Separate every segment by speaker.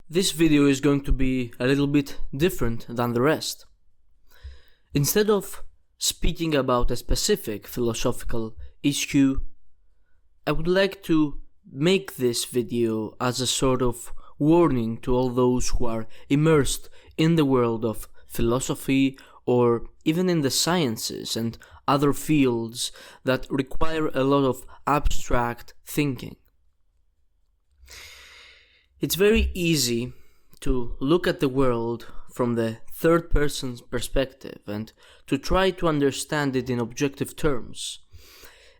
Speaker 1: This video is going to be a little bit different than the rest. Instead of speaking about a specific philosophical issue, I would like to make this video as a sort of warning to all those who are immersed in the world of philosophy or even in the sciences and other fields that require a lot of abstract thinking. It's very easy to look at the world from the third person's perspective and to try to understand it in objective terms,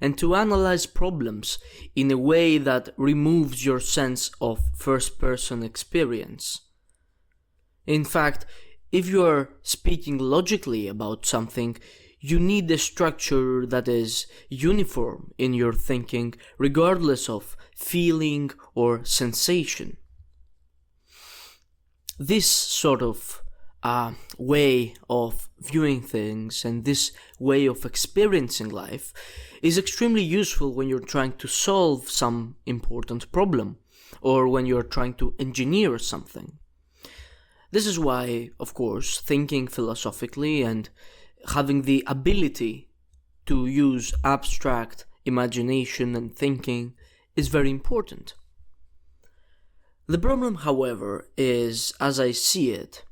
Speaker 1: and to analyze problems in a way that removes your sense of first-person experience. In fact, if you are speaking logically about something, you need a structure that is uniform in your thinking, regardless of feeling or sensation. This sort of way of viewing things and this way of experiencing life is extremely useful when you're trying to solve some important problem or when you're trying to engineer something. This is why, of course, thinking philosophically and having the ability to use abstract imagination and thinking is very important. The problem, however, is, as I see it,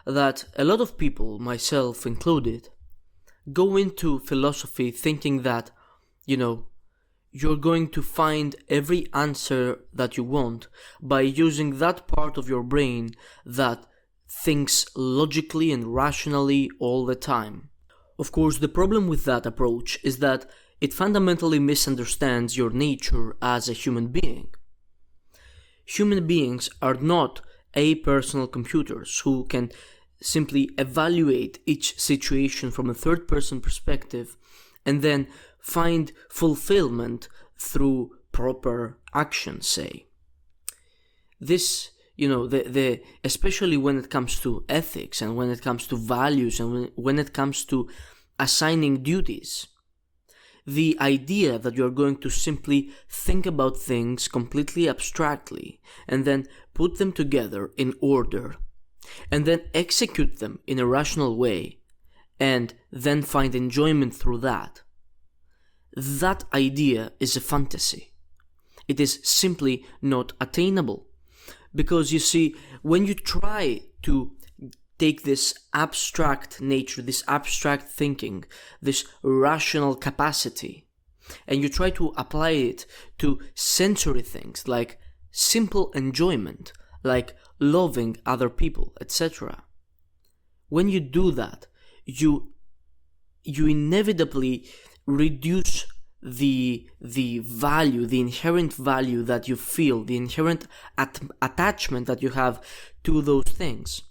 Speaker 1: that a lot of people, myself included, go into philosophy thinking that, you're going to find every answer that you want by using that part of your brain that thinks logically and rationally all the time. Of course, the problem with that approach is that it fundamentally misunderstands your nature as a human being. Human beings are not apersonal computers who can simply evaluate each situation from a third-person perspective and then find fulfillment through proper action, say. This, especially when it comes to ethics and when it comes to values and when it comes to assigning duties. The idea that you're going to simply think about things completely abstractly and then put them together in order and then execute them in a rational way and then find enjoyment through that. That idea is a fantasy. It is simply not attainable. Because you see, when you try to take this abstract nature, this abstract thinking, this rational capacity, and you try to apply it to sensory things like simple enjoyment, like loving other people, etc. When you do that, you inevitably reduce the value, the inherent value that you feel, the inherent attachment that you have to those things.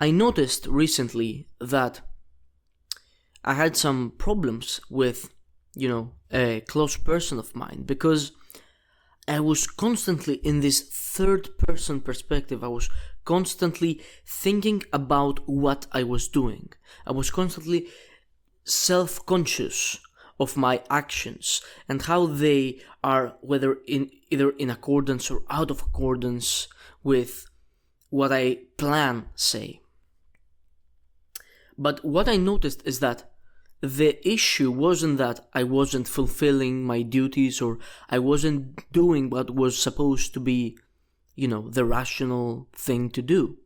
Speaker 1: I noticed recently that I had some problems with, a close person of mine because I was constantly in this third-person perspective. I was constantly thinking about what I was doing. I was constantly self-conscious of my actions and how they are, whether either in accordance or out of accordance with what I plan, say. But what I noticed is that the issue wasn't that I wasn't fulfilling my duties or I wasn't doing what was supposed to be, the rational thing to do.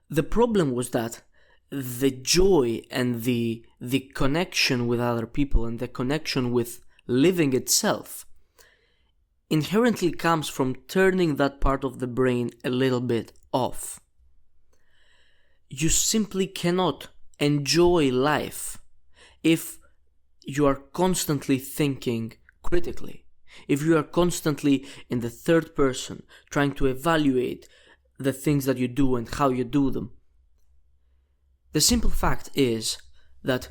Speaker 1: The problem was that the joy and the connection with other people and the connection with living itself inherently comes from turning that part of the brain a little bit off. You simply cannot enjoy life if you are constantly thinking critically, if you are constantly in the third person trying to evaluate the things that you do and how you do them. The simple fact is that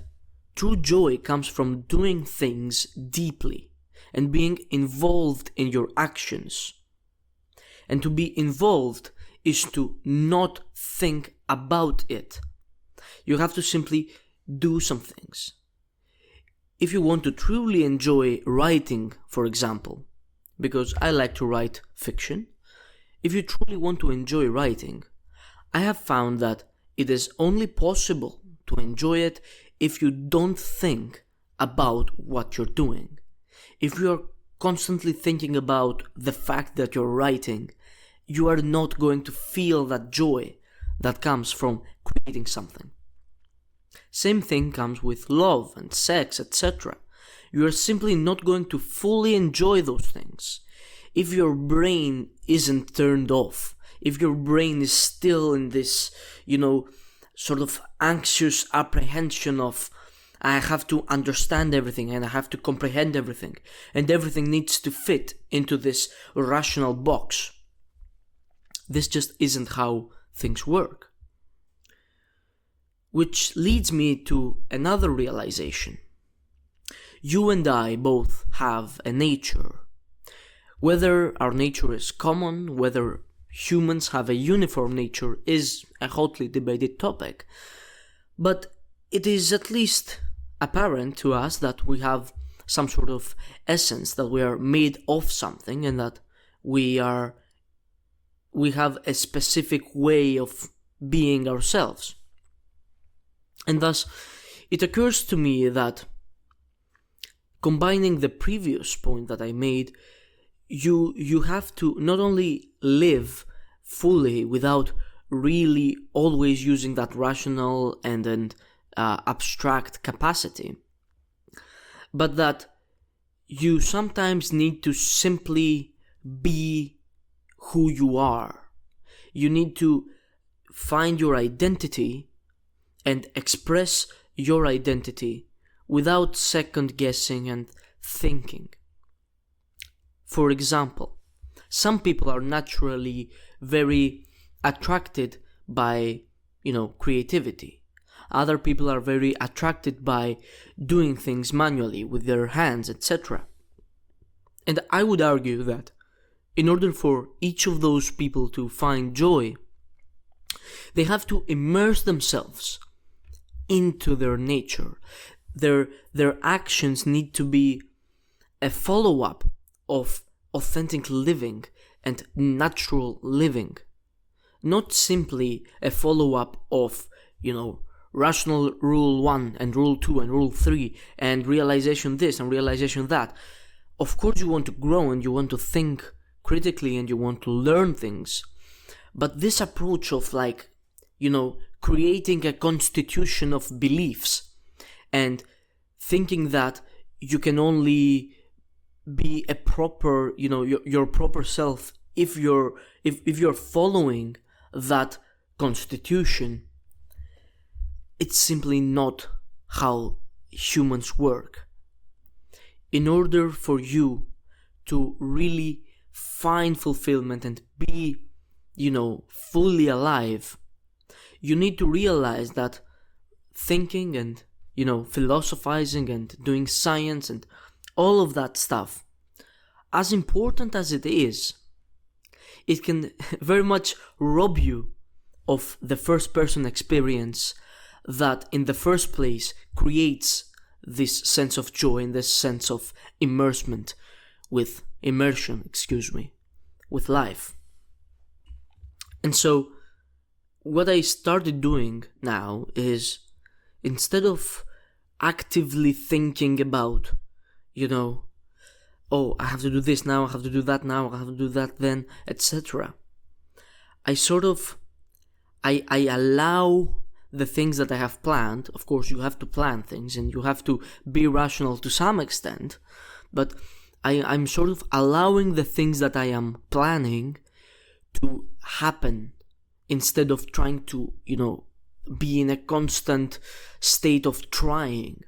Speaker 1: true joy comes from doing things deeply and being involved in your actions. And to be involved is to not think about it. You have to simply do some things. If you want to truly enjoy writing, for example, because I like to write fiction, if you truly want to enjoy writing, I have found that it is only possible to enjoy it if you don't think about what you're doing. If you're constantly thinking about the fact that you're writing, you are not going to feel that joy that comes from creating something. Same thing comes with love and sex, etc. You are simply not going to fully enjoy those things if your brain isn't turned off, if your brain is still in this, sort of anxious apprehension of, I have to understand everything and I have to comprehend everything, and everything needs to fit into this rational box. This just isn't how things work. Which leads me to another realization. You and I both have a nature. Whether our nature is common, whether humans have a uniform nature, is a hotly debated topic. But it is at least apparent to us that we have some sort of essence, that we are made of something, and that we have a specific way of being ourselves. And thus, it occurs to me that, combining the previous point that I made, you have to not only live fully without really always using that rational and abstract capacity, but that you sometimes need to simply be who you are. You need to find your identity and express your identity without second guessing and thinking. For example, some people are naturally very attracted by, creativity. Other people are very attracted by doing things manually with their hands, etc. And I would argue that in order for each of those people to find joy, they have to immerse themselves into their nature. Their actions need to be a follow-up of authentic living and natural living, not simply a follow-up of, rational rule 1 and rule 2 and rule 3 and realization this and realization that. Of course you want to grow and you want to think critically and you want to learn things, but this approach of creating a constitution of beliefs and thinking that you can only be a proper, your proper self if you're following that constitution, it's simply not how humans work. In order for you to really find fulfillment and be, fully alive, you need to realize that thinking and, philosophizing and doing science and all of that stuff, as important as it is, it can very much rob you of the first person experience that in the first place creates this sense of joy and this sense of immersion with life. And so what I started doing now is, instead of actively thinking about, I have to do this now, I have to do that now, I have to do that then, etc. I allow the things that I have planned. Of course, you have to plan things and you have to be rational to some extent, but I'm sort of allowing the things that I am planning to happen instead of trying to, be in a constant state of trying.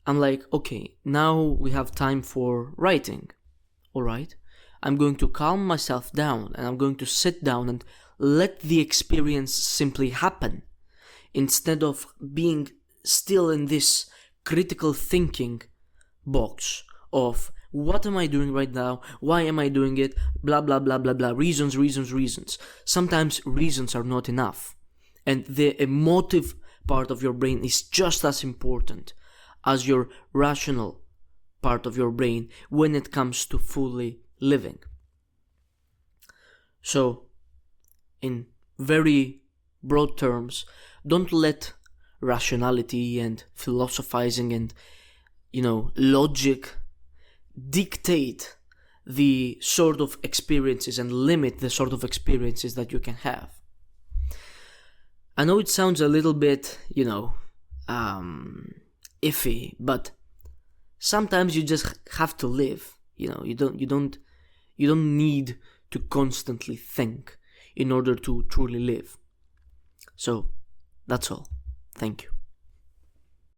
Speaker 1: I'm like, okay, now we have time for writing. Alright, I'm going to calm myself down and I'm going to sit down and let the experience simply happen, instead of being still in this critical thinking box of what am I doing right now, why am I doing it, blah blah blah blah blah, reasons. Sometimes reasons are not enough, and the emotive part of your brain is just as important as your rational part of your brain when it comes to fully living. So, in very broad terms, don't let rationality and philosophizing and, logic dictate the sort of experiences and limit the sort of experiences that you can have. I know it sounds a little bit, iffy, but sometimes you just have to live. You don't need to constantly think in order to truly live. So, that's all. Thank you.